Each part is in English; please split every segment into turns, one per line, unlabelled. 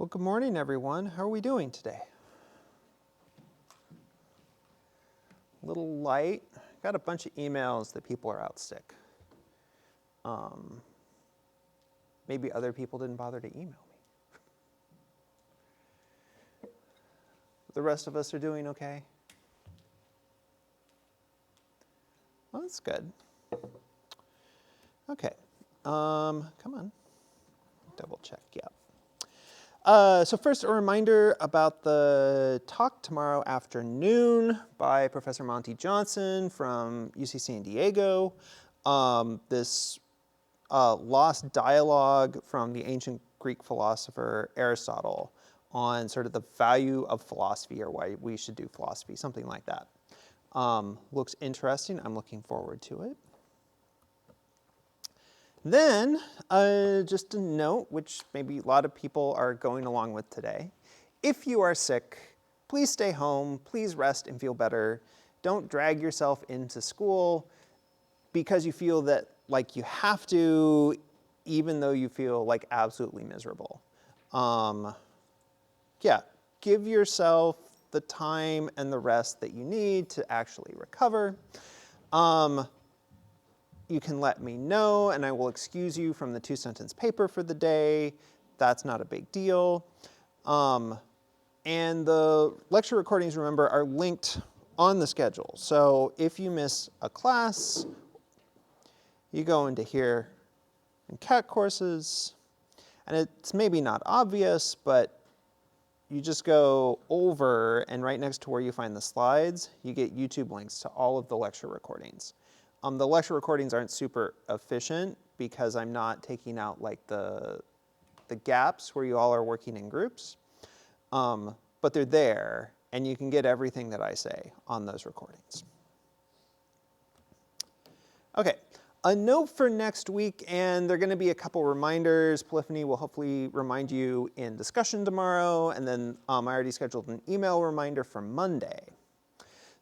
Well, good morning, everyone. How are we doing today? A little light. Got a bunch of emails that people are out sick. Maybe other people didn't bother to email me. The rest of us are doing okay? Well, that's good. Okay. Come on. Double check, yeah. So first, a reminder about the talk tomorrow afternoon by Professor Monty Johnson from UC San Diego. This lost dialogue from the ancient Greek philosopher Aristotle on sort of the value of philosophy or why we should do philosophy, something like that. Looks interesting. I'm looking forward to it. Then, just a note, which maybe a lot of people are going along with today. If you are sick, please stay home, please rest and feel better. Don't drag yourself into school because you feel that like you have to, even though you feel like absolutely miserable. Yeah, give yourself the time and the rest that you need to actually recover. You can let me know and I will excuse you from the 2-sentence paper for the day. That's not a big deal. And the lecture recordings, remember, are linked on the schedule. So if you miss a class, you go into here in CAT courses, and it's maybe not obvious, but you just go over and right next to where you find the slides, you get YouTube links to all of the lecture recordings. The lecture recordings aren't super efficient because I'm not taking out like the gaps where you all are working in groups, but they're there and you can get everything that I say on those recordings. Okay, a note for next week, and there are going to be a couple reminders. Polyphony will hopefully remind you in discussion tomorrow, and then I already scheduled an email reminder for Monday.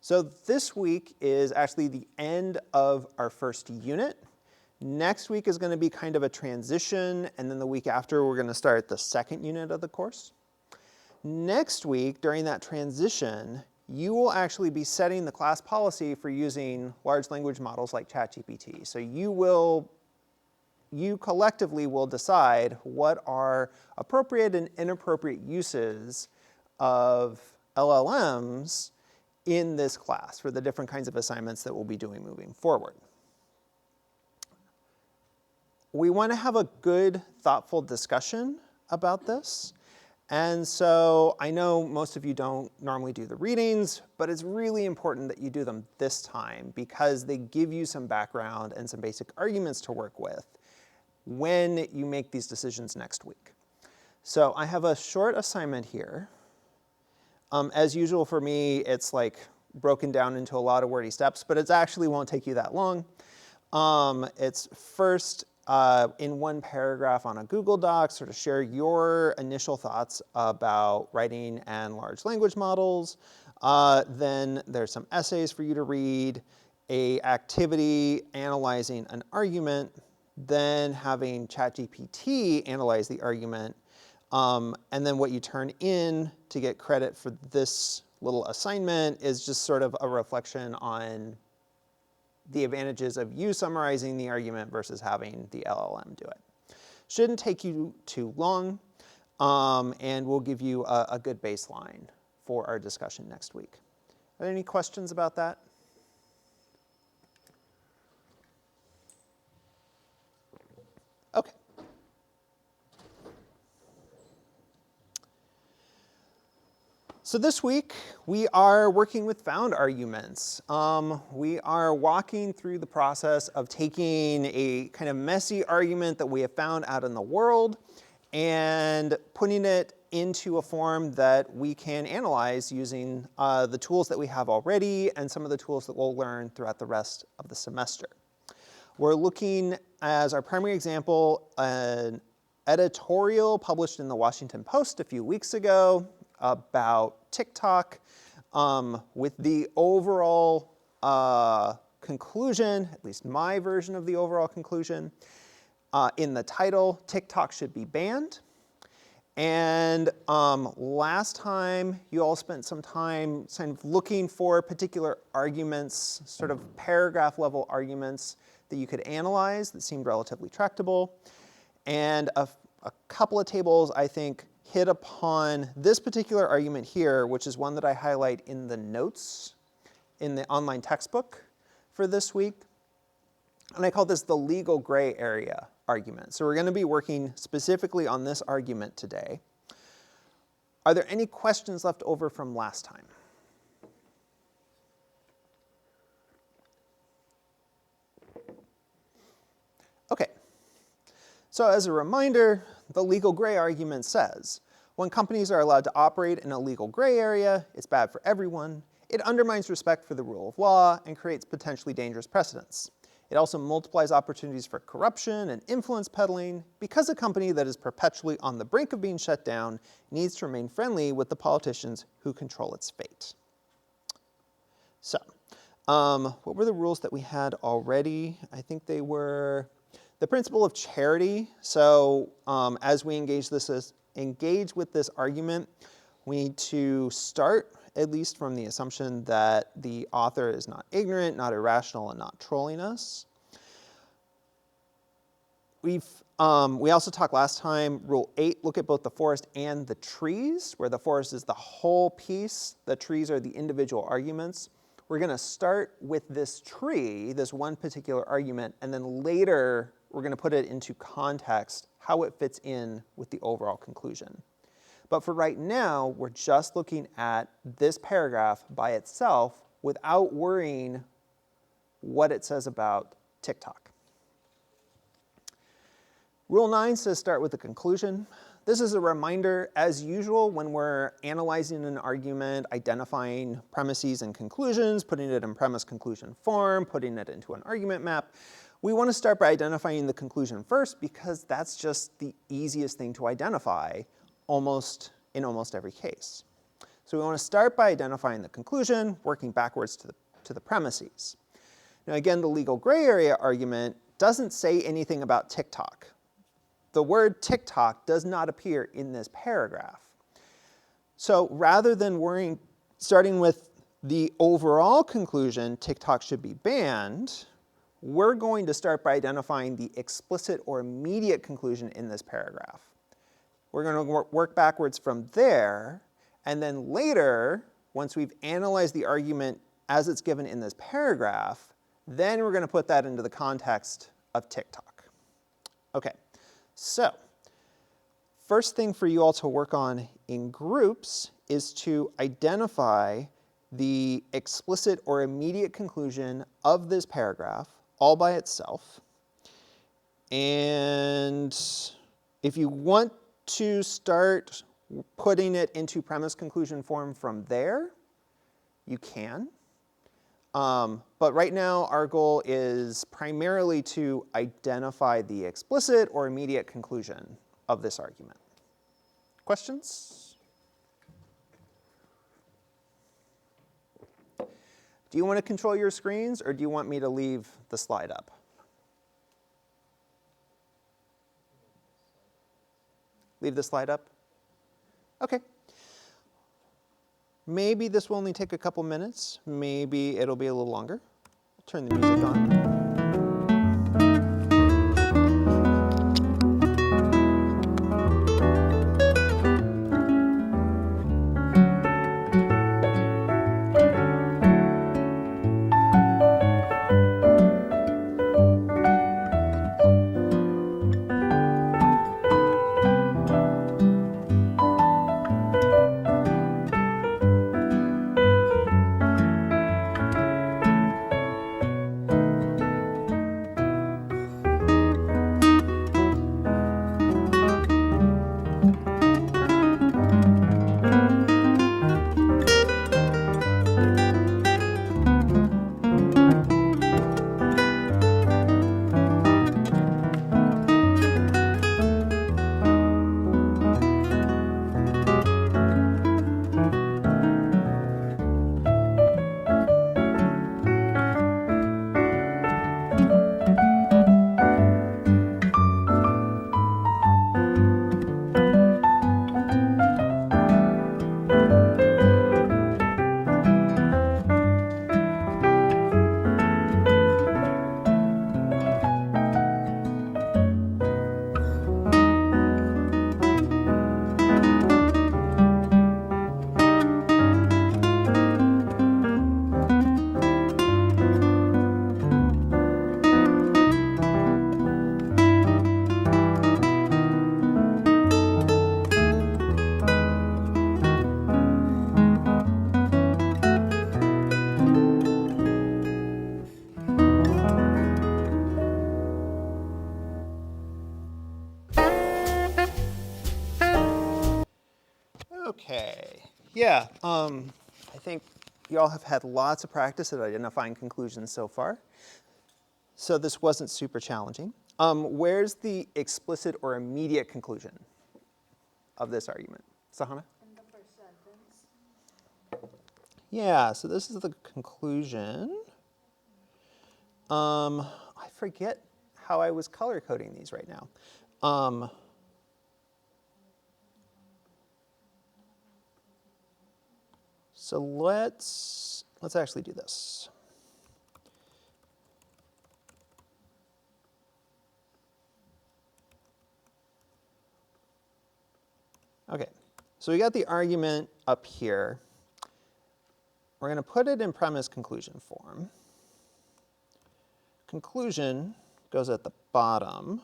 So this week is actually the end of our first unit. Next week is going to be kind of a transition, and then the week after we're going to start the second unit of the course. Next week, during that transition, you will actually be setting the class policy for using large language models like ChatGPT. So you collectively will decide what are appropriate and inappropriate uses of LLMs in this class for the different kinds of assignments that we'll be doing moving forward. We want to have a good, thoughtful discussion about this. And so I know most of you don't normally do the readings, but it's really important that you do them this time because they give you some background and some basic arguments to work with when you make these decisions next week. So I have a short assignment here. As usual for me, it's like broken down into a lot of wordy steps, but it actually won't take you that long. It's first in one paragraph on a Google Doc, sort of share your initial thoughts about writing and large language models. Then there's some essays for you to read, a activity analyzing an argument, then having ChatGPT analyze the argument, and then what you turn in to get credit for this little assignment is just sort of a reflection on the advantages of you summarizing the argument versus having the LLM do it. Shouldn't take you too long, and we'll give you a good baseline for our discussion next week. Are there any questions about that? Okay. So this week, we are working with found arguments. We are walking through the process of taking a kind of messy argument that we have found out in the world and putting it into a form that we can analyze using the tools that we have already and some of the tools that we'll learn throughout the rest of the semester. We're looking, as our primary example, an editorial published in the Washington Post a few weeks ago about TikTok, with the overall conclusion, at least my version of the overall conclusion, in the title, TikTok should be banned. And last time, you all spent some time kind of looking for particular arguments, sort of paragraph level arguments that you could analyze that seemed relatively tractable. And a couple of tables, I think, hit upon this particular argument here, which is one that I highlight in the notes in the online textbook for this week. And I call this the legal gray area argument. So we're going to be working specifically on this argument today. Are there any questions left over from last time? Okay. So as a reminder, the legal gray argument says, when companies are allowed to operate in a legal gray area, it's bad for everyone. It undermines respect for the rule of law and creates potentially dangerous precedents. It also multiplies opportunities for corruption and influence peddling because a company that is perpetually on the brink of being shut down needs to remain friendly with the politicians who control its fate. So, what were the rules that we had already? I think they were the principle of charity. So, as we engage with this argument, we need to start at least from the assumption that the author is not ignorant, not irrational, and not trolling us. We also talked last time, Rule 8, look at both the forest and the trees, where the forest is the whole piece, the trees are the individual arguments. We're going to start with this tree, this one particular argument, and then later we're going to put it into context, how it fits in with the overall conclusion. But for right now, we're just looking at this paragraph by itself without worrying what it says about TikTok. Rule 9 says start with the conclusion. This is a reminder, as usual, when we're analyzing an argument, identifying premises and conclusions, putting it in premise-conclusion form, putting it into an argument map. We want to start by identifying the conclusion first because that's just the easiest thing to identify in almost every case. So we want to start by identifying the conclusion, working backwards to the premises. Now again, the legal gray area argument doesn't say anything about TikTok. The word TikTok does not appear in this paragraph. So rather than starting with the overall conclusion, TikTok should be banned, we're going to start by identifying the explicit or immediate conclusion in this paragraph. We're going to work backwards from there, and then later, once we've analyzed the argument as it's given in this paragraph, then we're going to put that into the context of TikTok. Okay, so first thing for you all to work on in groups is to identify the explicit or immediate conclusion of this paragraph all by itself. And if you want to start putting it into premise-conclusion form from there, you can. But right now, our goal is primarily to identify the explicit or immediate conclusion of this argument. Questions? Do you want to control your screens, or do you want me to leave the slide up? Leave the slide up? Okay. Maybe this will only take a couple minutes. Maybe it'll be a little longer. I'll turn the music on. Okay. Yeah. I think you all have had lots of practice at identifying conclusions so far. So this wasn't super challenging. Where's the explicit or immediate conclusion of this argument? Sahana?
In the first sentence.
Yeah, so this is the conclusion. I forget how I was color coding these right now. So let's actually do this. Okay, so we got the argument up here. We're going to put it in premise conclusion form. Conclusion goes at the bottom.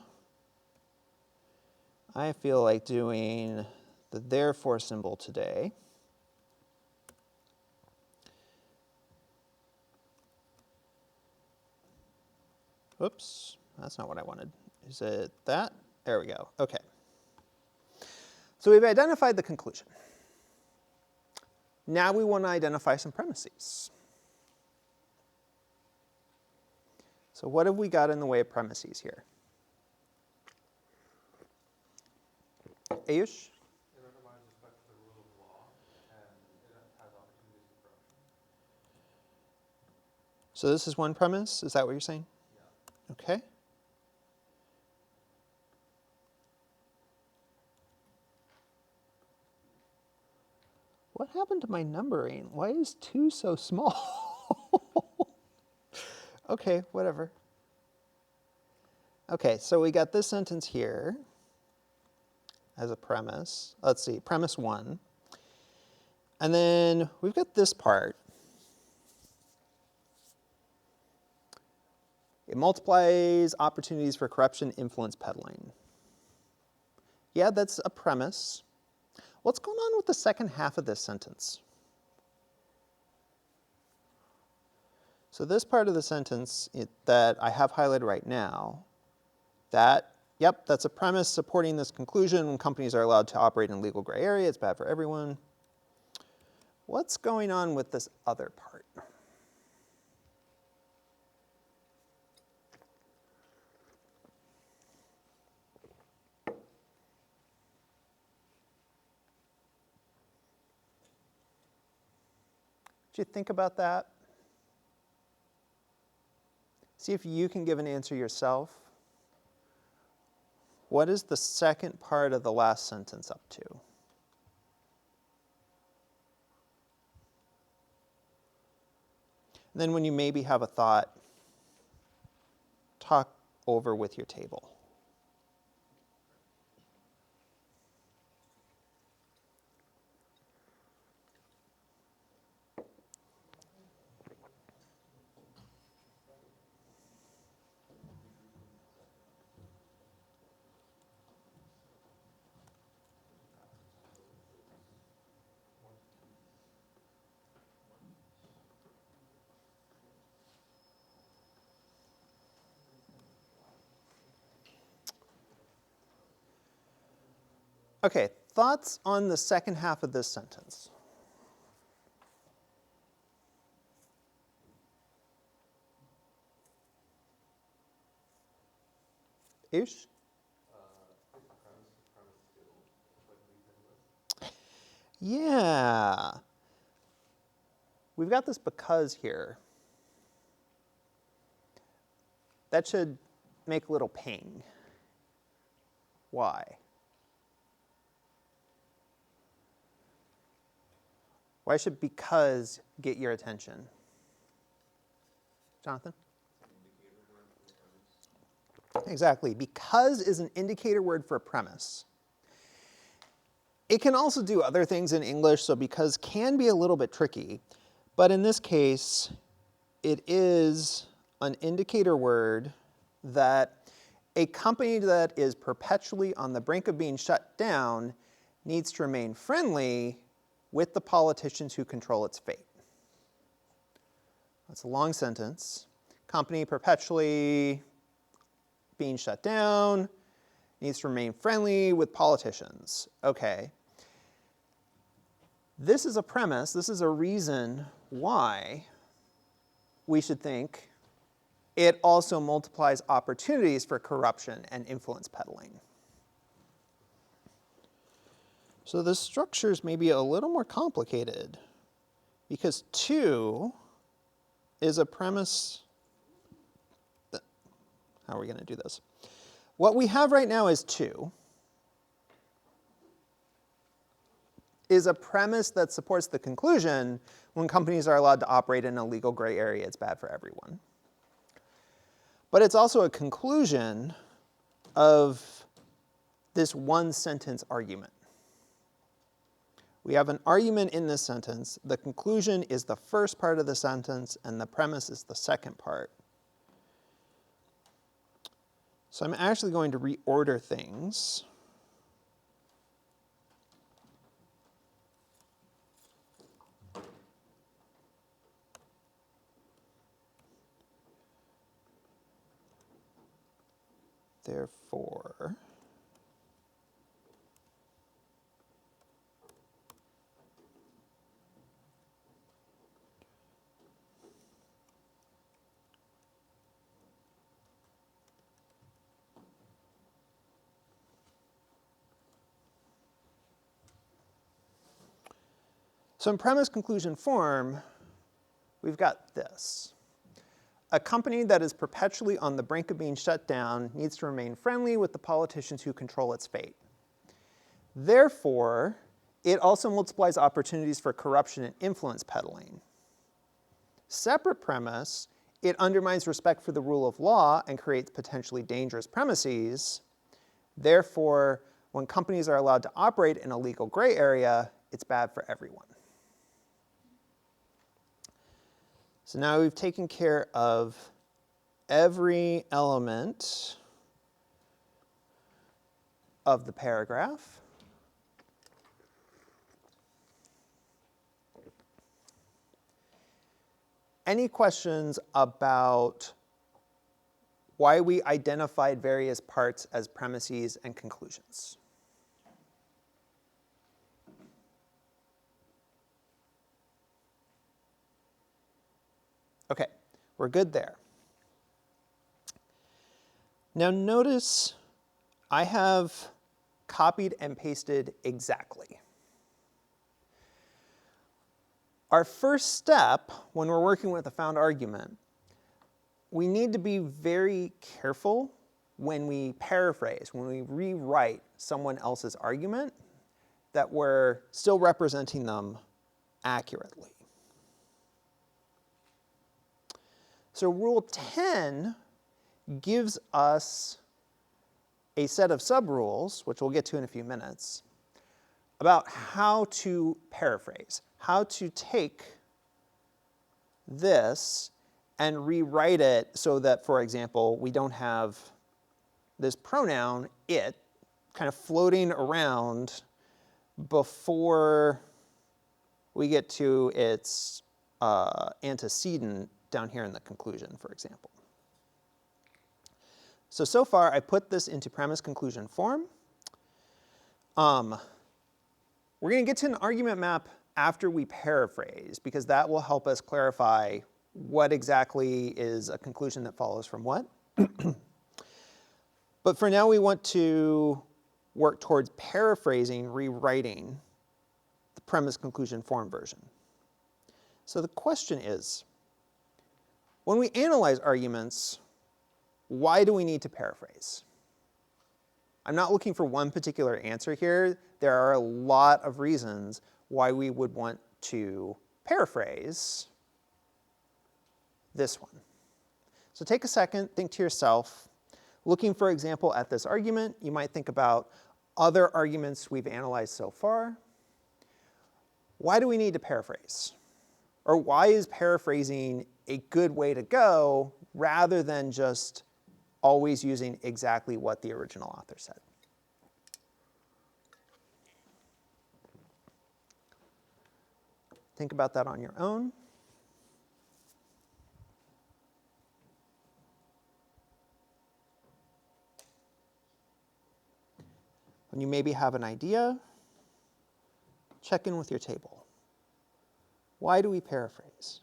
I feel like doing the therefore symbol today. Whoops, that's not what I wanted. Is it that? There we go. Okay. So we've identified the conclusion. Now we want to identify some premises. So what have we got in the way of premises here? Ayush?
It undermines respect for the rule of law, and it has opportunities for corruption.
So this is one premise? Is that what you're saying?
Yeah.
Okay. What happened to my numbering? Why is 2 so small? Okay, whatever. Okay, so we got this sentence here as a premise. Let's see, premise 1. And then we've got this part. It multiplies opportunities for corruption, influence peddling. Yeah, that's a premise. What's going on with the second half of this sentence? So this part of the sentence that I have highlighted right now, yep, that's a premise supporting this conclusion. When companies are allowed to operate in legal gray area, it's bad for everyone. What's going on with this other part? Did you think about that? See if you can give an answer yourself. What is the second part of the last sentence up to? And then when you maybe have a thought, talk over with your table. Okay, thoughts on the second half of this sentence? Ish? Yeah. We've got this because here. That should make a little ping. Why? Why should because get your attention? Jonathan? Exactly. Because is an indicator word for a premise. It can also do other things in English, so because can be a little bit tricky. But in this case, it is an indicator word that a company that is perpetually on the brink of being shut down needs to remain friendly with the politicians who control its fate. That's a long sentence. Company perpetually being shut down, needs to remain friendly with politicians. Okay. This is a premise, this is a reason why we should think it also multiplies opportunities for corruption and influence peddling. So the structures may be a little more complicated because 2 is a premise. How are we going to do this? What we have right now is 2 is a premise that supports the conclusion when companies are allowed to operate in a legal gray area, it's bad for everyone. But it's also a conclusion of this one sentence argument. We have an argument in this sentence. The conclusion is the first part of the sentence, and the premise is the second part. So I'm actually going to reorder things. Therefore, so in premise conclusion form, we've got this. A company that is perpetually on the brink of being shut down needs to remain friendly with the politicians who control its fate. Therefore, it also multiplies opportunities for corruption and influence peddling. Separate premise, it undermines respect for the rule of law and creates potentially dangerous premises. Therefore, when companies are allowed to operate in a legal gray area, it's bad for everyone. So now we've taken care of every element of the paragraph. Any questions about why we identified various parts as premises and conclusions? Okay, we're good there. Now notice I have copied and pasted exactly. Our first step when we're working with a found argument, we need to be very careful when we paraphrase, when we rewrite someone else's argument, that we're still representing them accurately. So Rule 10 gives us a set of sub-rules, which we'll get to in a few minutes, about how to paraphrase, how to take this and rewrite it so that, for example, we don't have this pronoun, it, kind of floating around before we get to its antecedent down here in the conclusion, for example. So far, I put this into premise conclusion form. We're going to get to an argument map after we paraphrase, because that will help us clarify what exactly is a conclusion that follows from what. But for now, we want to work towards paraphrasing, rewriting the premise conclusion form version. So the question is, when we analyze arguments, why do we need to paraphrase? I'm not looking for one particular answer here. There are a lot of reasons why we would want to paraphrase this one. So take a second, think to yourself. Looking, for example, at this argument, you might think about other arguments we've analyzed so far. Why do we need to paraphrase? Or why is paraphrasing a good way to go rather than just always using exactly what the original author said? Think about that on your own. When you maybe have an idea, check in with your table. Why do we paraphrase?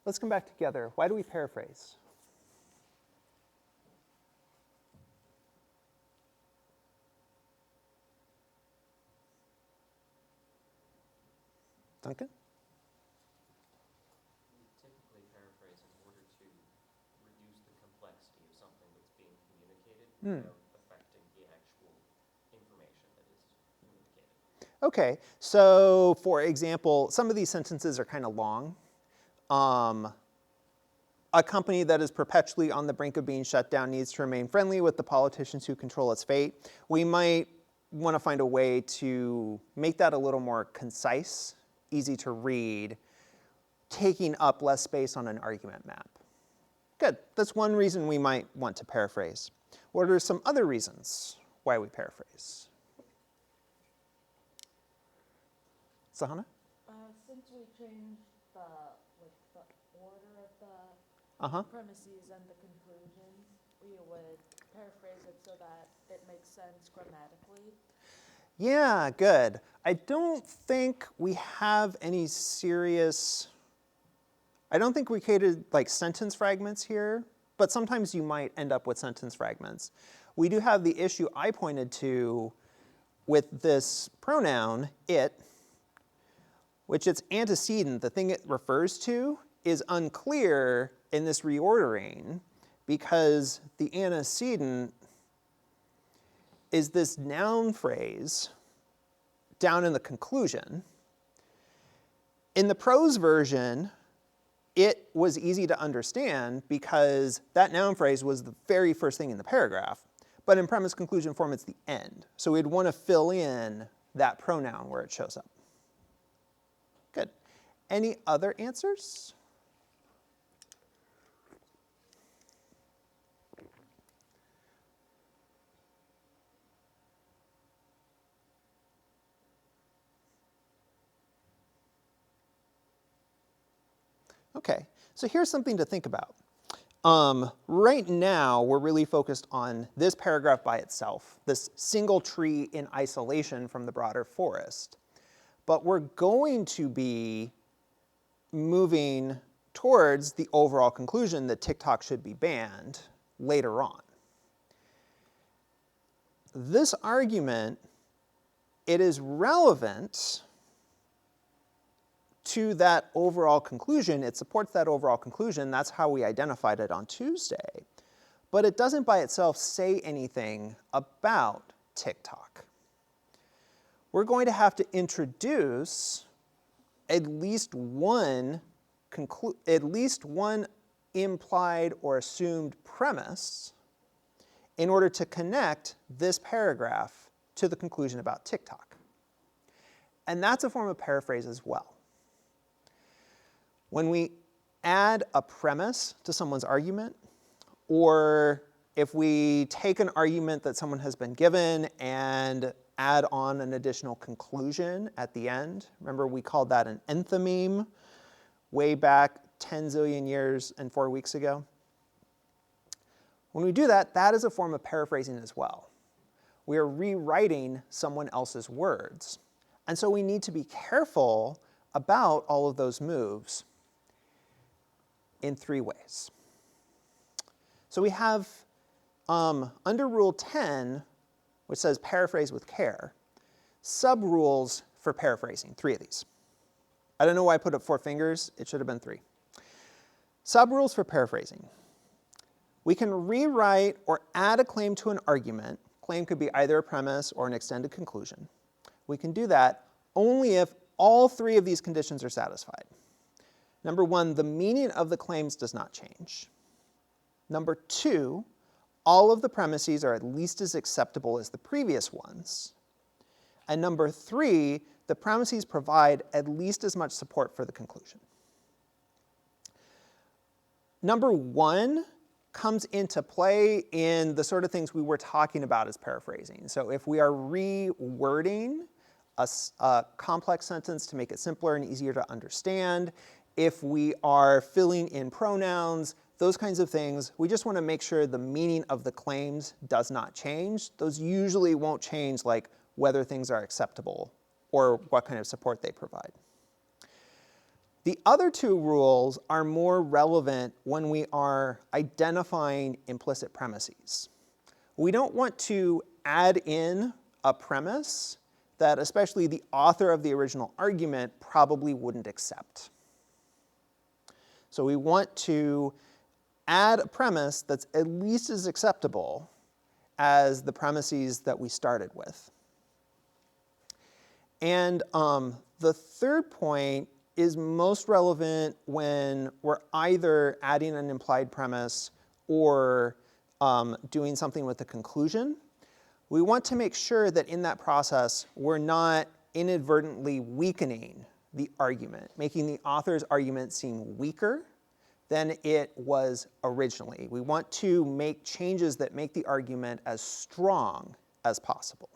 Let's come back together. Why do we paraphrase? Duncan?
We typically paraphrase in order to reduce the complexity of something that's being communicated without affecting the actual information that is communicated.
Okay, so for example, some of these sentences are kind of long. A company that is perpetually on the brink of being shut down needs to remain friendly with the politicians who control its fate. We might want to find a way to make that a little more concise, easy to read, taking up less space on an argument map. Good, that's one reason we might want to paraphrase. What are some other reasons why we paraphrase? Sahana?
Since we changed the order of the
Uh-huh.
premises and the conclusions, we would paraphrase it so that it makes sense grammatically.
Yeah, good. I don't think we have any serious, I don't think we created like sentence fragments here, but sometimes you might end up with sentence fragments. We do have the issue I pointed to with this pronoun, it, which its antecedent, the thing it refers to, is unclear in this reordering because the antecedent is this noun phrase down in the conclusion. In the prose version, it was easy to understand because that noun phrase was the very first thing in the paragraph. But in premise conclusion form, it's the end. So we'd want to fill in that pronoun where it shows up. Good. Any other answers? Okay, so here's something to think about. Right now, we're really focused on this paragraph by itself, this single tree in isolation from the broader forest. But we're going to be moving towards the overall conclusion that TikTok should be banned later on. This argument, it is relevant to that overall conclusion. It supports that overall conclusion. That's how we identified it on Tuesday. But it doesn't by itself say anything about TikTok. We're going to have to introduce at least one implied or assumed premise in order to connect this paragraph to the conclusion about TikTok. And that's a form of paraphrase as well. When we add a premise to someone's argument, or if we take an argument that someone has been given and add on an additional conclusion at the end, remember we called that an enthymeme way back 10 zillion years and 4 weeks ago? When we do that, that is a form of paraphrasing as well. We are rewriting someone else's words. And so we need to be careful about all of those moves in 3 ways. So we have under Rule 10, which says paraphrase with care, sub-rules for paraphrasing, 3 of these. I don't know why I put up 4 fingers, it should have been 3. Sub-rules for paraphrasing. We can rewrite or add a claim to an argument. Claim could be either a premise or an extended conclusion. We can do that only if all 3 of these conditions are satisfied. Number 1, the meaning of the claims does not change. Number 2, all of the premises are at least as acceptable as the previous ones. And number 3, the premises provide at least as much support for the conclusion. number one comes into play in the sort of things we were talking about as paraphrasing. So if we are rewording a complex sentence to make it simpler and easier to understand, if we are filling in pronouns, those kinds of things, we just want to make sure the meaning of the claims does not change. Those usually won't change, like whether things are acceptable or what kind of support they provide. The other two rules are more relevant when we are identifying implicit premises. We don't want to add in a premise that especially the author of the original argument probably wouldn't accept. So we want to add a premise that's at least as acceptable as the premises that we started with. And the third point is most relevant when we're either adding an implied premise or doing something with a conclusion. We want to make sure that in that process, we're not inadvertently weakening the argument, making the author's argument seem weaker than it was originally. We want to make changes that make the argument as strong as possible.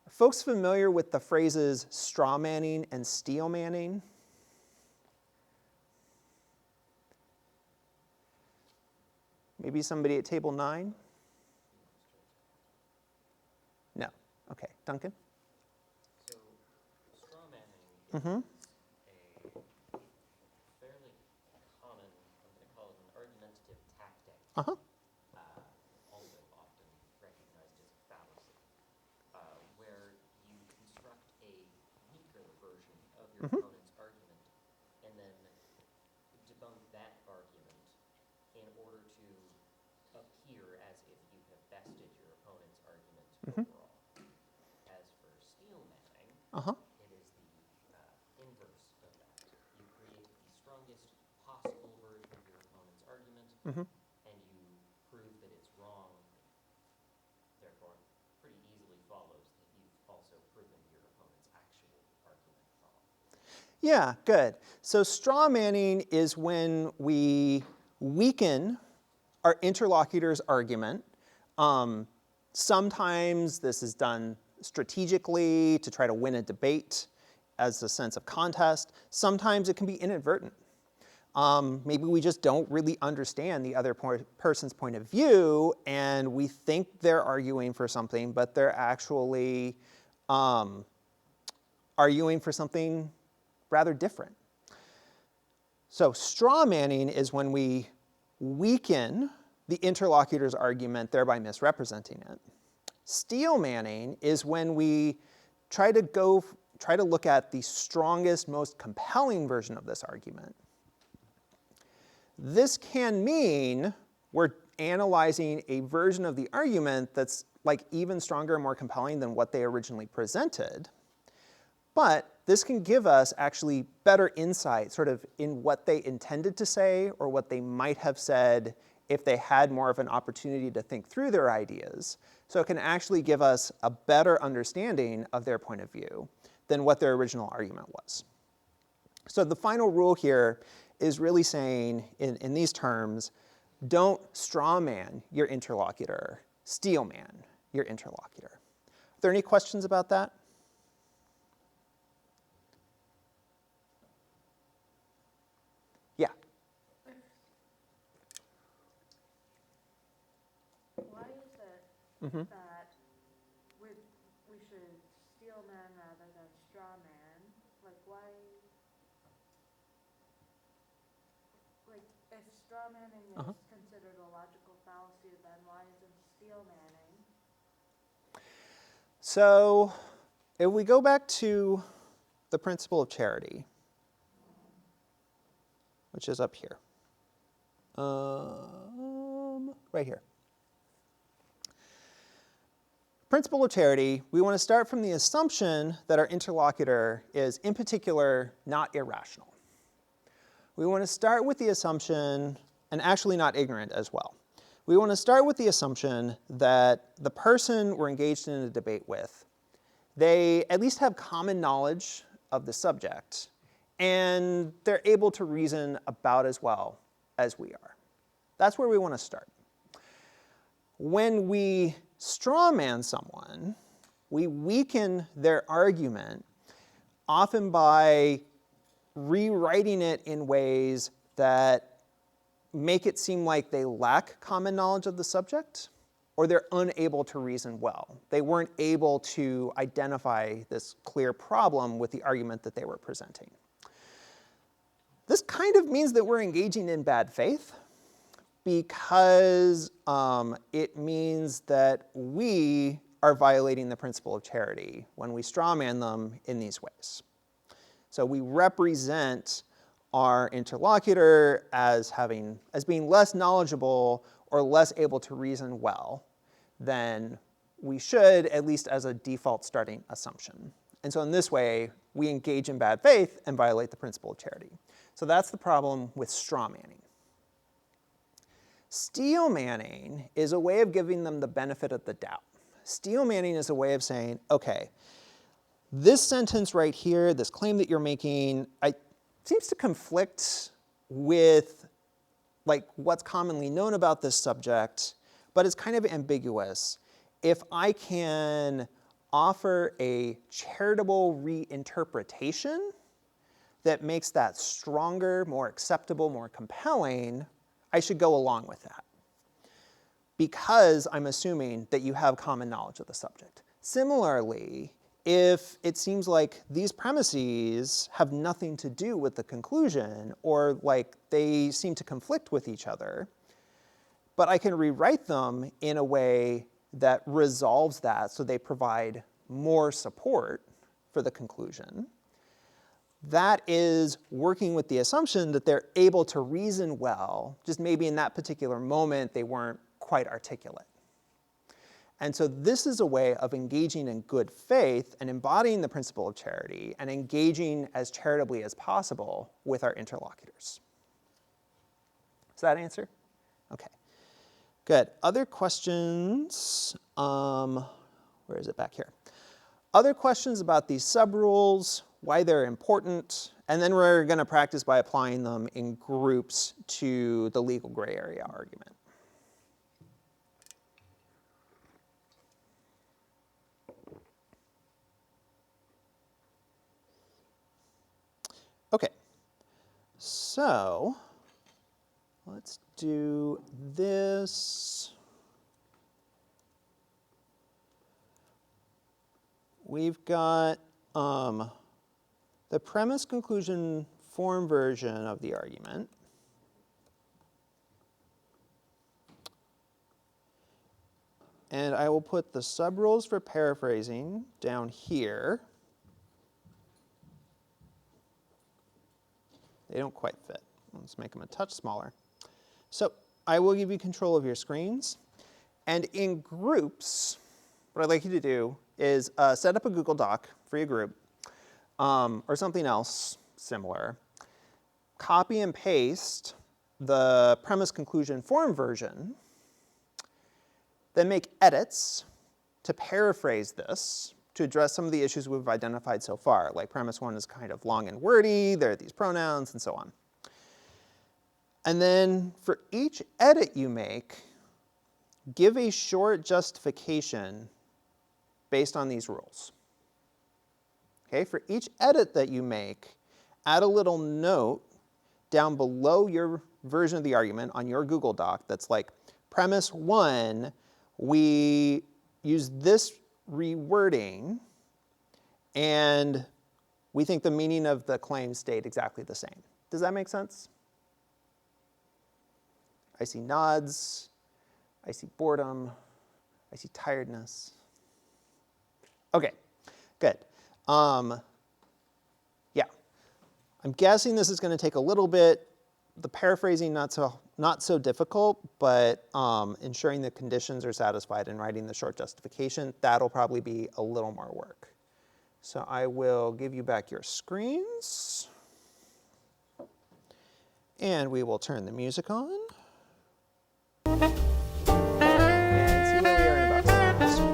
Folks familiar with the phrases straw manning and steel manning? Maybe somebody at table 9? No. Okay. Duncan?
So, straw manning
Mm-hmm.
is a fairly common, I'm going to call it an argumentative tactic,
Uh-huh.
also often recognized as a fallacy, where you construct a weaker version of your
Mhm.
opponent's argument and then debunk that argument in order to appear as if you have bested your opponent's argument
Mhm.
overall. As for steel manning,
Uh-huh.
it is the inverse of that. You create the strongest possible version of your opponent's argument,
Mhm.
and you prove that it's wrong. Therefore, pretty easily follows that you've also proven your opponent's actual argument wrong.
Yeah, good. So straw manning is when we weaken our interlocutor's argument. Sometimes this is done strategically to try to win a debate as a sense of contest. Sometimes it can be inadvertent. Maybe we just don't really understand the other person's point of view, and we think they're arguing for something, but they're actually arguing for something rather different. So straw manning is when we weaken the interlocutor's argument, thereby misrepresenting it. Steel manning is when we try to look at the strongest, most compelling version of this argument. This can mean we're analyzing a version of the argument that's like even stronger and more compelling than what they originally presented. But this can give us actually better insight sort of in what they intended to say or what they might have said if they had more of an opportunity to think through their ideas. So it can actually give us a better understanding of their point of view than what their original argument was. So the final rule here is really saying, in these terms, don't straw man your interlocutor, steel man your interlocutor. Are there any questions about that? Yeah.
Why is it
Mhm.
that we should steel man rather than straw man? Like why, like if straw manning is
Uh-huh.
considered a logical fallacy, then why isn't steel manning?
So if we go back to the principle of charity, which is up here, right here. Principle of charity, we want to start from the assumption that our interlocutor is, in particular, not irrational. We want to start with the assumption, and actually not ignorant as well. We want to start with the assumption that the person we're engaged in a debate with, they at least have common knowledge of the subject, and they're able to reason about as well as we are. That's where we want to start. When we strawman someone, we weaken their argument, often by rewriting it in ways that make it seem like they lack common knowledge of the subject, or they're unable to reason well. They weren't able to identify this clear problem with the argument that they were presenting. This kind of means that we're engaging in bad faith, because it means that we are violating the principle of charity when we strawman them in these ways. So we represent our interlocutor as being less knowledgeable or less able to reason well than we should, at least as a default starting assumption. And so in this way, we engage in bad faith and violate the principle of charity. So that's the problem with straw manning. Steel manning is a way of giving them the benefit of the doubt. Steel manning is a way of saying, okay, this sentence right here, this claim that you're making, seems to conflict with what's commonly known about this subject, but it's kind of ambiguous. If I can offer a charitable reinterpretation that makes that stronger, more acceptable, more compelling, I should go along with that, because I'm assuming that you have common knowledge of the subject. Similarly, if it seems like these premises have nothing to do with the conclusion, or they seem to conflict with each other, but I can rewrite them in a way that resolves that so they provide more support for the conclusion, that is working with the assumption that they're able to reason well, just maybe in that particular moment they weren't quite articulate. And so this is a way of engaging in good faith and embodying the principle of charity and engaging as charitably as possible with our interlocutors. Does that answer? Okay, good. Other questions? Where is it back here? Other questions about these subrules, why they're important, and then we're going to practice by applying them in groups to the legal gray area argument. Okay, so let's do this. We've got the premise conclusion form version of the argument. And I will put the subrules for paraphrasing down here. They don't quite fit. Let's make them a touch smaller. So I will give you control of your screens. And in groups, what I'd like you to do is set up a Google Doc for your group, or something else similar. Copy and paste the premise conclusion form version. Then make edits to paraphrase this to address some of the issues we've identified so far, like premise one is kind of long and wordy, there are these pronouns, and so on. And then for each edit you make, give a short justification based on these rules. Okay, for each edit that you make, add a little note down below your version of the argument on your Google Doc that's like, premise one, we use this rewording, and we think the meaning of the claim stayed exactly the same. Does that make sense? I see nods, I see boredom, I see tiredness. Okay, good. Yeah, I'm guessing this is going to take a little bit. The paraphrasing not so difficult, but ensuring the conditions are satisfied and writing the short justification, that'll probably be a little more work. So I will give you back your screens, and we will turn the music on. And see where we are in about 10 minutes.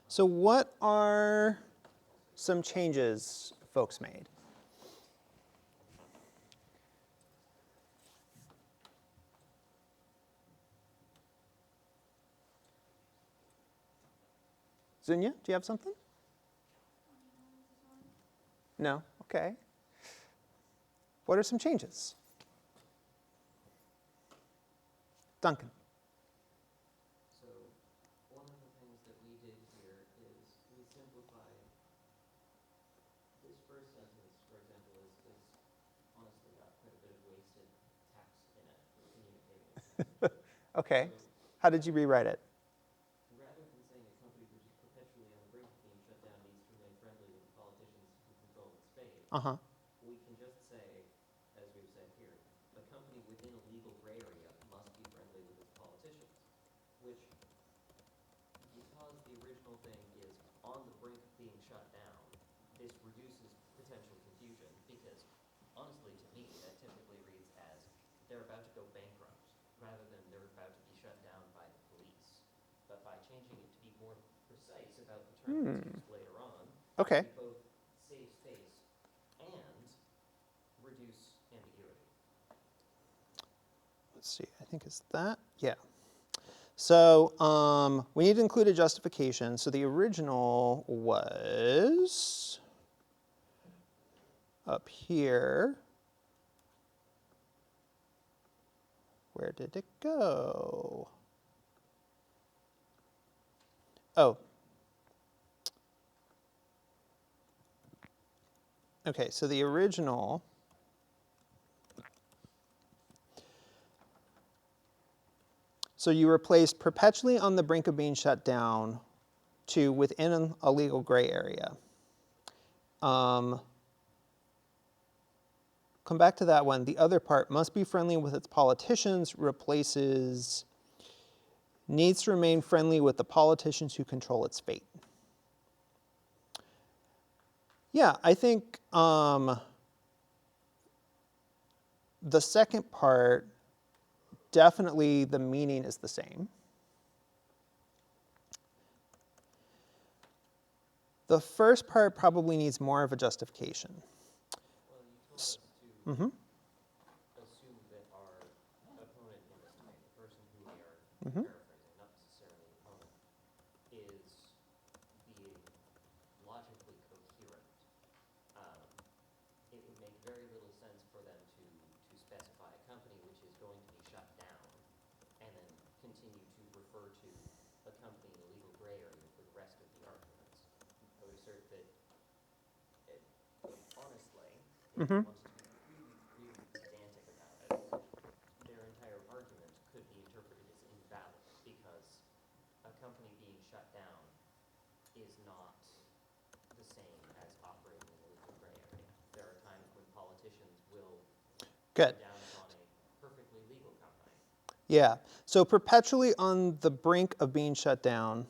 So what are some changes folks made? Zunya, do you have something? No? Okay. What are some changes? Duncan.
So, one of the things that we did here is we simplified this first sentence, for example, is honestly got quite a bit of wasted text in it for communicating its message.
Okay.
So,
How did you rewrite it?
rather than saying a company which is perpetually on the brink of being shut down needs to remain friendly with the politicians who control its fate,
Uh-huh.
we can just say, as we've said here, a company within a legal gray area must be friendly with its politicians, which, because the original thing is on the brink of being shut down, this reduces potential confusion, because honestly, to me, that typically reads as they're about to go bankrupt, rather than they're about to be shut down by the police. But by changing it to be more precise about the term that's used later on,
Okay.
we both save space and reduce ambiguity.
Let's see, I think it's that. Yeah. So we need to include a justification. So the original was up here. Where did it go? Oh. Okay, so the original so you replaced perpetually on the brink of being shut down to within a legal gray area. Come back to that one. The other part, must be friendly with its politicians, replaces needs to remain friendly with the politicians who control its fate. Yeah, I think the second part, definitely the meaning is the same. The first part probably needs more of a justification.
Well, you told us to
Mm-hmm.
assume that our opponent in this debate, the person who we are
Mhm.
paraphrasing, not necessarily the opponent, is being logically coherent. It would make very little sense for them to specify a company which is going to be shut down and then continue to refer to a company in a legal gray area for the rest of the arguments. I would assert that, honestly, if
Mhm.
you wanted to be really, really pedantic about it, their entire argument could be interpreted as invalid because a company being shut down is not the same as operating in a legal gray area. There are times when politicians will
Good.
come down upon a perfectly legal company.
Yeah. So perpetually on the brink of being shut down.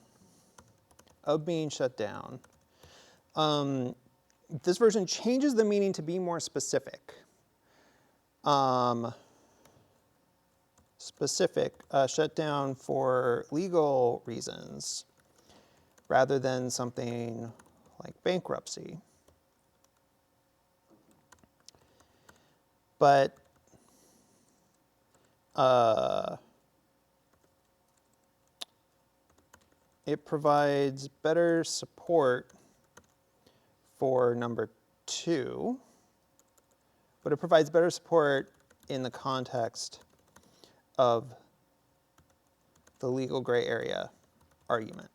This version changes the meaning to be more specific. Shut down for legal reasons rather than something like bankruptcy. But it provides better support for number 2, but it provides better support in the context of the legal gray area argument.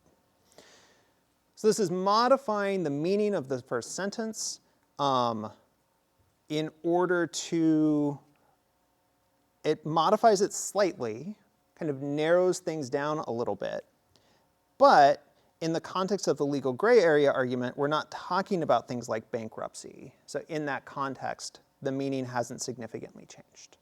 So this is modifying the meaning of the first sentence in order to, it modifies it slightly, kind of narrows things down a little bit. But in the context of the legal gray area argument, we're not talking about things like bankruptcy. So in that context, the meaning hasn't significantly changed.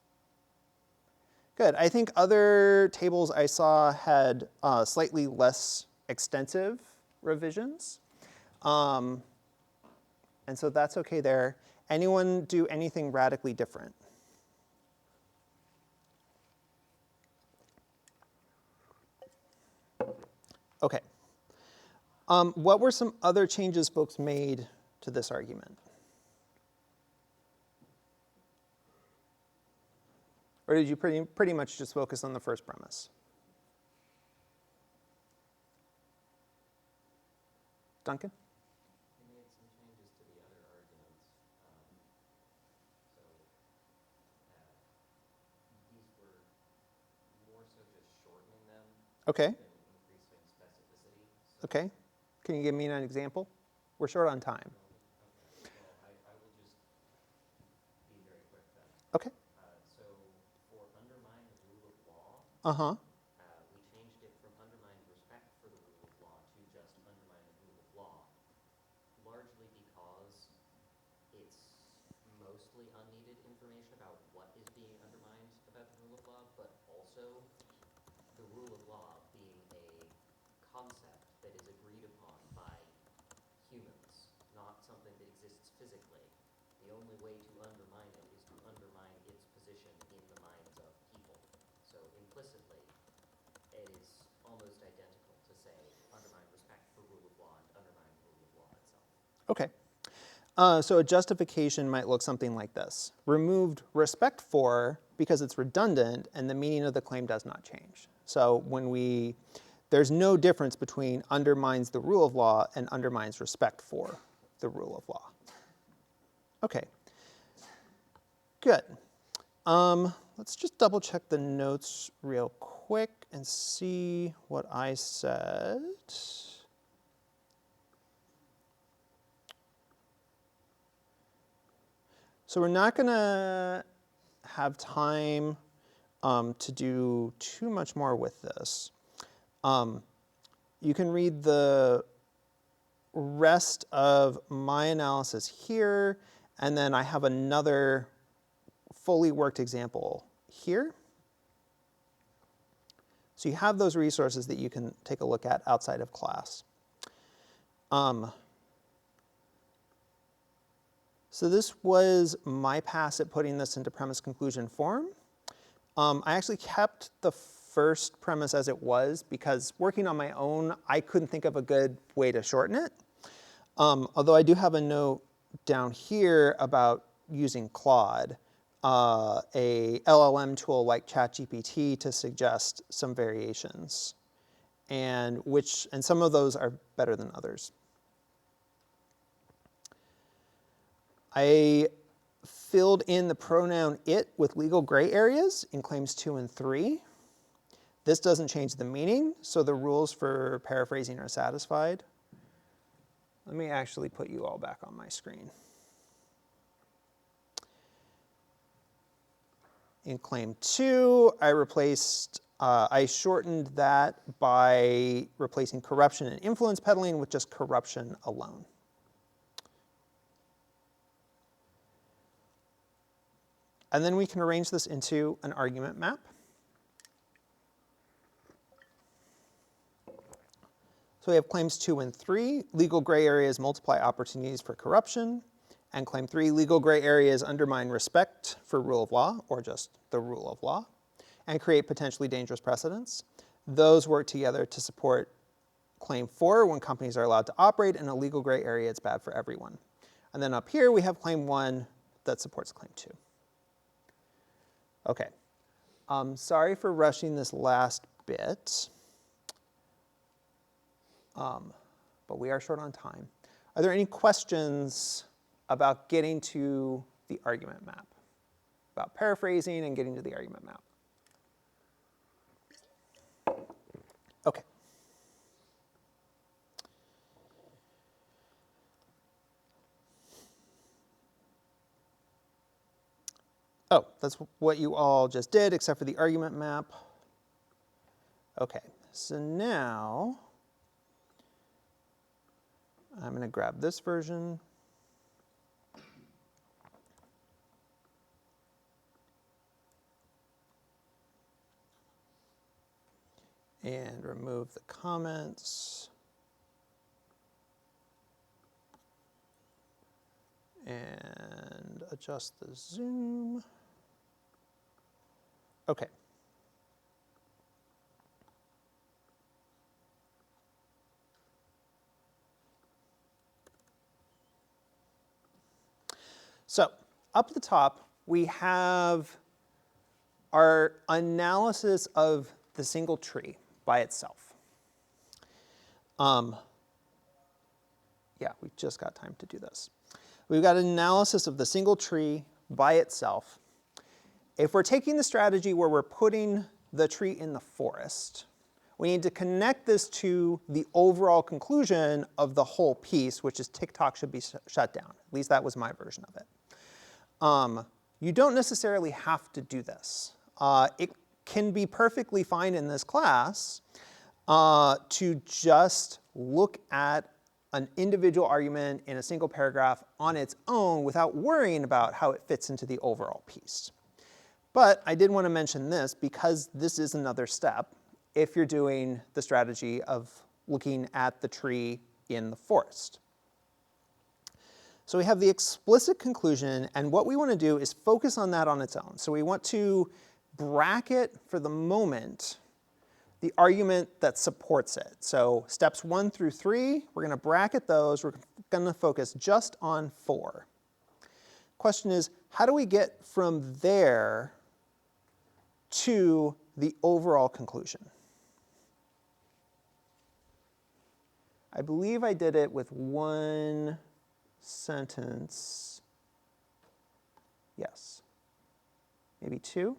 Good. I think other tables I saw had slightly less extensive revisions. And so that's okay there. Anyone do anything radically different? Okay. What were some other changes folks made to this argument? Or did you pretty much just focus on the first premise? Duncan?
We made some changes to the other arguments. These were more so just shortening them
Okay,
than increasing specificity.
okay. Can you give me an example? We're short on time.
Okay, well, I will just be very quick then.
Okay.
So for undermine the rule of law,
Uh-huh.
we changed it from undermine respect for the rule of law to just undermine the rule of law, largely because it's mostly unneeded information about what is being undermined about the rule of law, but also the rule of law being a concept that is agreed upon by humans, not something that exists physically. The only way to undermine it is to undermine its position in the minds of people. So implicitly, it is almost identical to say undermine respect for rule of law and undermine the rule of law itself.
Okay. So a justification might look something like this. Removed respect for because it's redundant and the meaning of the claim does not change. So there's no difference between undermines the rule of law and undermines respect for the rule of law. Okay, good. Let's just double check the notes real quick and see what I said. So we're not going to have time to do too much more with this. You can read the rest of my analysis here, and then I have another fully worked example here. So you have those resources that you can take a look at outside of class. So this was my pass at putting this into premise conclusion form. I actually kept the first premise as it was because working on my own, I couldn't think of a good way to shorten it. Although I do have a note down here about using Claude, a LLM tool like ChatGPT, to suggest some variations, and some of those are better than others. I filled in the pronoun it with legal gray areas in claims 2 and 3. This doesn't change the meaning, so the rules for paraphrasing are satisfied. Let me actually put you all back on my screen. In claim 2, I shortened that by replacing corruption and influence peddling with just corruption alone. And then we can arrange this into an argument map. So we have claims 2 and 3. Legal gray areas multiply opportunities for corruption. And claim 3, legal gray areas undermine respect for rule of law, or just the rule of law, and create potentially dangerous precedents. Those work together to support claim 4, when companies are allowed to operate in a legal gray area, it's bad for everyone. And then up here we have claim 1 that supports claim 2. Okay, sorry for rushing this last bit, but we are short on time. Are there any questions about getting to the argument map? About paraphrasing and getting to the argument map? Okay. Oh, that's what you all just did, except for the argument map. Okay, so now I'm going to grab this version. And remove the comments. And adjust the zoom. Okay. So up at the top, we have our analysis of the single tree by itself. Yeah, we just got time to do this. We've got an analysis of the single tree by itself. If we're taking the strategy where we're putting the tree in the forest, we need to connect this to the overall conclusion of the whole piece, which is TikTok should be shut down. At least that was my version of it. You don't necessarily have to do this. It can be perfectly fine in this class to just look at an individual argument in a single paragraph on its own without worrying about how it fits into the overall piece. But I did want to mention this because this is another step if you're doing the strategy of looking at the tree in the forest. So we have the explicit conclusion, and what we want to do is focus on that on its own. So we want to bracket for the moment the argument that supports it. So steps 1 through 3, we're going to bracket those. We're going to focus just on 4. Question is, how do we get from there to the overall conclusion? I believe I did it with one sentence. Yes. Maybe 2?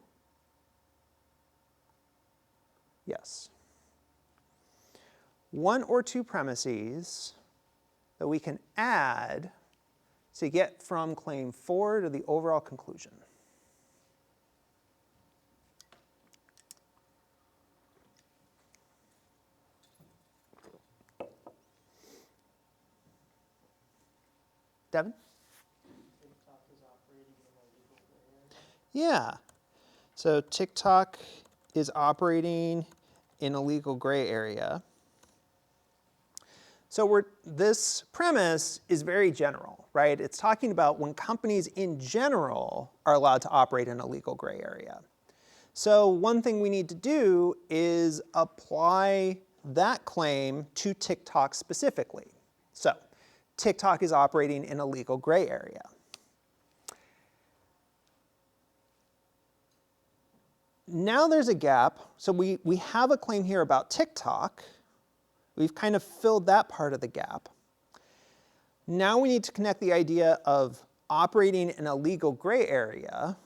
Yes. 1 or 2 premises that we can add to get from claim 4 to the overall conclusion. Devin?
TikTok is operating in a legal gray area.
Yeah. So TikTok is operating in a legal gray area. So this premise is very general, right? It's talking about when companies in general are allowed to operate in a legal gray area. So one thing we need to do is apply that claim to TikTok specifically. So TikTok is operating in a legal gray area. Now there's a gap. So we have a claim here about TikTok. We've kind of filled that part of the gap. Now we need to connect the idea of operating in a legal gray area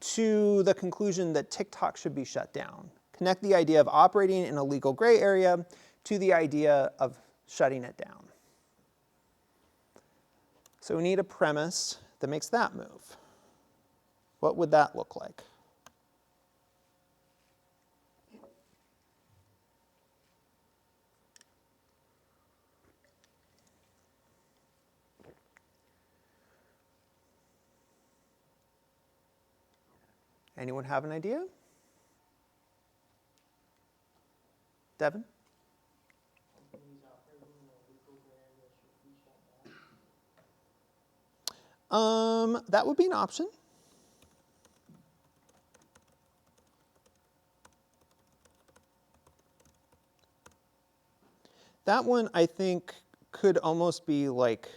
to the conclusion that TikTok should be shut down. Connect the idea of operating in a legal gray area to the idea of shutting it down. So we need a premise that makes that move. What would that look like? Anyone have an idea? Devin?
Companies operating in a legal gray area should be shut down.
That would be an option. That one, I think, could almost be like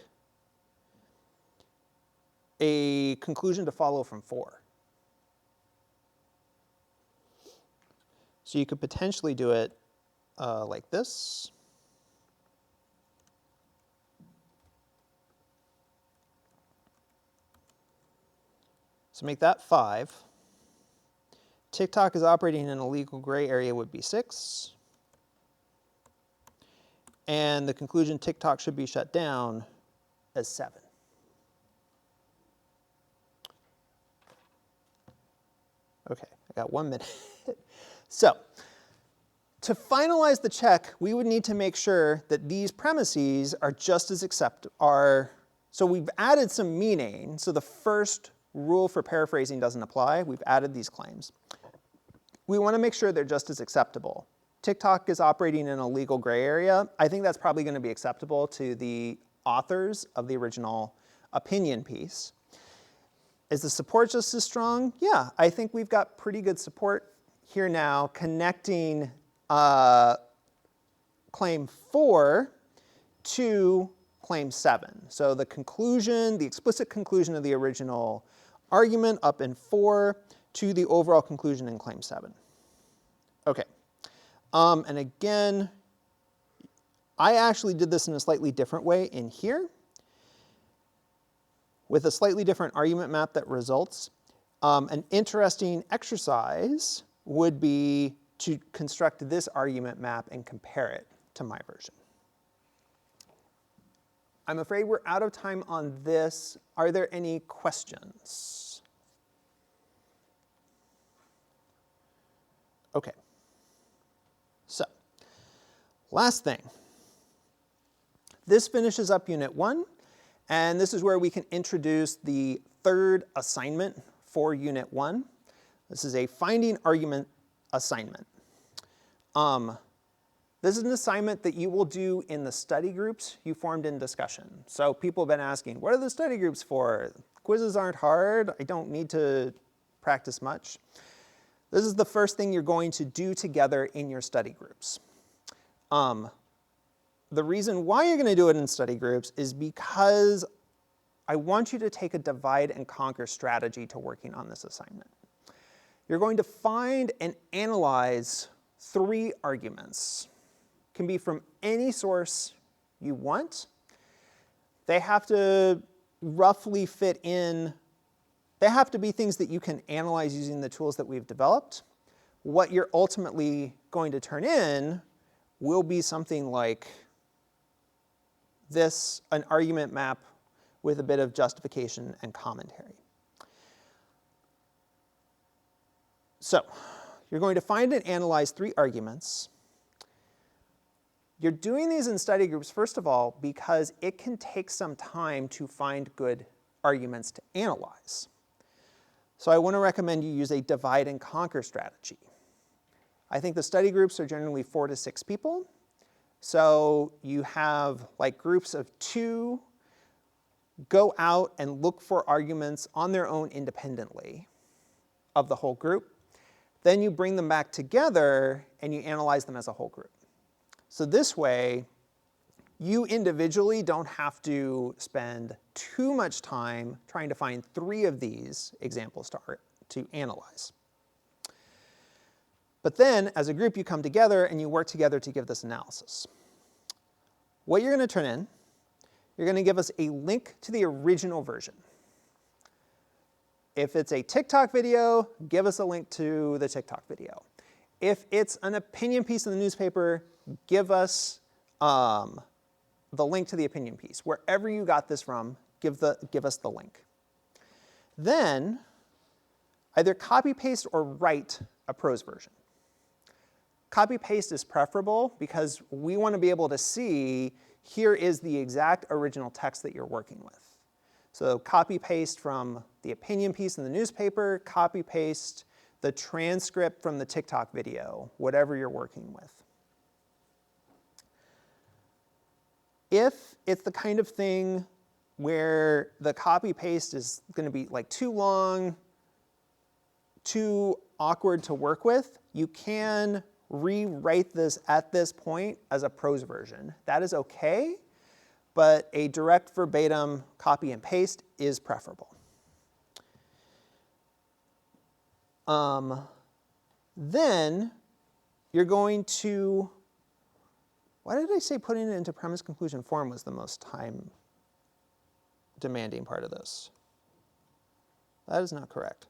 a conclusion to follow from 4. So you could potentially do it like this. So make that 5. TikTok is operating in a legal gray area would be 6. And the conclusion TikTok should be shut down as 7. Okay, I got 1 minute. So, to finalize the check, we would need to make sure that these premises are just as so we've added some meaning. So the first rule for paraphrasing doesn't apply. We've added these claims. We want to make sure they're just as acceptable. TikTok is operating in a legal gray area. I think that's probably going to be acceptable to the authors of the original opinion piece. Is the support just as strong? Yeah, I think we've got pretty good support here now, connecting claim 4 to claim 7. So the conclusion, the explicit conclusion of the original argument up in 4 to the overall conclusion in claim 7. Okay. And again, I actually did this in a slightly different way in here with a slightly different argument map that results. An interesting exercise would be to construct this argument map and compare it to my version. I'm afraid we're out of time on this. Are there any questions? Okay. So, last thing. This finishes up Unit 1, and this is where we can introduce the third assignment for Unit 1. This is a finding argument assignment. This is an assignment that you will do in the study groups you formed in discussion. So people have been asking, what are the study groups for? Quizzes aren't hard. I don't need to practice much. This is the first thing you're going to do together in your study groups. The reason why you're going to do it in study groups is because I want you to take a divide and conquer strategy to working on this assignment. You're going to find and analyze 3 arguments. Can be from any source you want. They have to roughly fit in. They have to be things that you can analyze using the tools that we've developed. What you're ultimately going to turn in will be something like this, an argument map with a bit of justification and commentary. So, you're going to find and analyze 3 arguments. You're doing these in study groups, first of all, because it can take some time to find good arguments to analyze. So I want to recommend you use a divide and conquer strategy. I think the study groups are generally 4 to 6 people. So you have like groups of 2 go out and look for arguments on their own independently of the whole group. Then you bring them back together and you analyze them as a whole group. So this way, you individually don't have to spend too much time trying to find 3 of these examples to analyze. But then, as a group, you come together and you work together to give this analysis. What you're going to turn in, you're going to give us a link to the original version. If it's a TikTok video, give us a link to the TikTok video. If it's an opinion piece in the newspaper, give us the link to the opinion piece. Wherever you got this from, give us the link. Then, either copy, paste, or write a prose version. Copy, paste is preferable because we want to be able to see here is the exact original text that you're working with. So copy, paste from the opinion piece in the newspaper, copy, paste the transcript from the TikTok video, whatever you're working with. If it's the kind of thing where the copy paste is going to be like too long, too awkward to work with, you can rewrite this at this point as a prose version. That is okay, but a direct verbatim copy and paste is preferable. Then you're going to, why did I say putting it into premise conclusion form was the most time demanding part of this? That is not correct.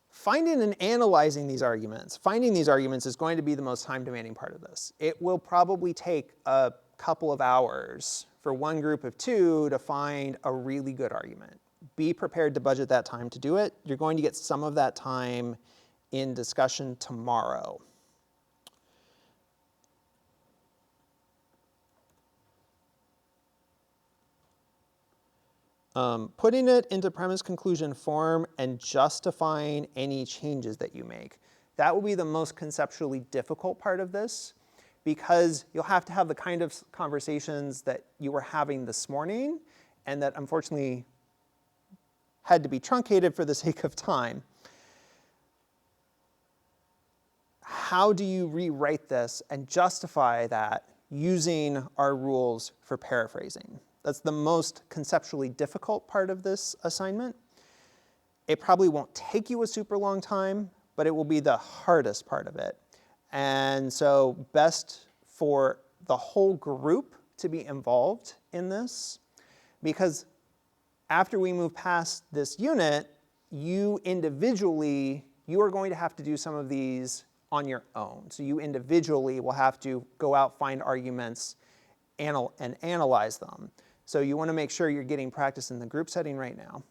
Finding and analyzing these arguments, finding these arguments is going to be the most time demanding part of this. It will probably take a couple of hours for one group of 2 to find a really good argument. Be prepared to budget that time to do it. You're going to get some of that time in discussion tomorrow. Putting it into premise conclusion form and justifying any changes that you make. That will be the most conceptually difficult part of this because you'll have to have the kind of conversations that you were having this morning and that unfortunately had to be truncated for the sake of time. how do you rewrite this and justify that using our rules for paraphrasing? That's the most conceptually difficult part of this assignment. It probably won't take you a super long time, but it will be the hardest part of it. And so best for the whole group to be involved in this, because after we move past this unit, you individually, you are going to have to do some of these on your own. So you individually will have to go out, find arguments, and analyze them. So you want to make sure you're getting practice in the group setting right now.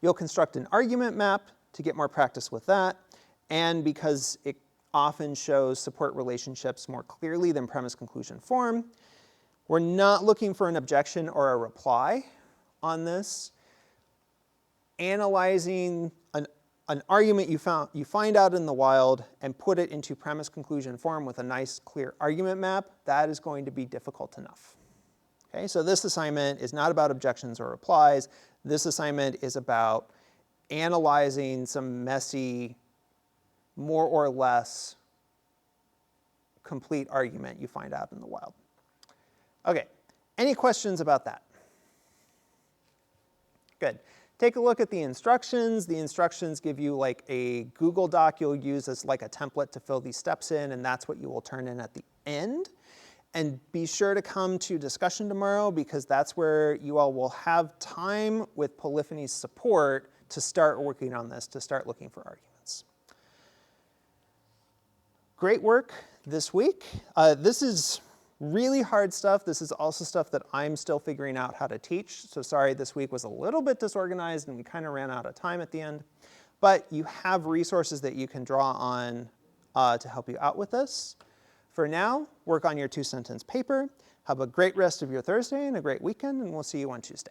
You'll construct an argument map to get more practice with that. And because it often shows support relationships more clearly than premise conclusion form, we're not looking for an objection or a reply on this. Analyzing an argument you find out in the wild and put it into premise conclusion form with a nice clear argument map, that is going to be difficult enough. Okay, so this assignment is not about objections or replies. This assignment is about analyzing some messy, more or less complete argument you find out in the wild. Okay, any questions about that? Good. Take a look at the instructions. The instructions give you like a Google Doc you'll use as like a template to fill these steps in, and that's what you will turn in at the end. And be sure to come to discussion tomorrow, because that's where you all will have time with Polyphony's support to start working on this, to start looking for arguments. Great work this week. This is really hard stuff. This is also stuff that I'm still figuring out how to teach. So sorry, this week was a little bit disorganized and we kind of ran out of time at the end. But you have resources that you can draw on to help you out with this. For now, work on your 2-sentence paper. Have a great rest of your Thursday and a great weekend, and we'll see you on Tuesday.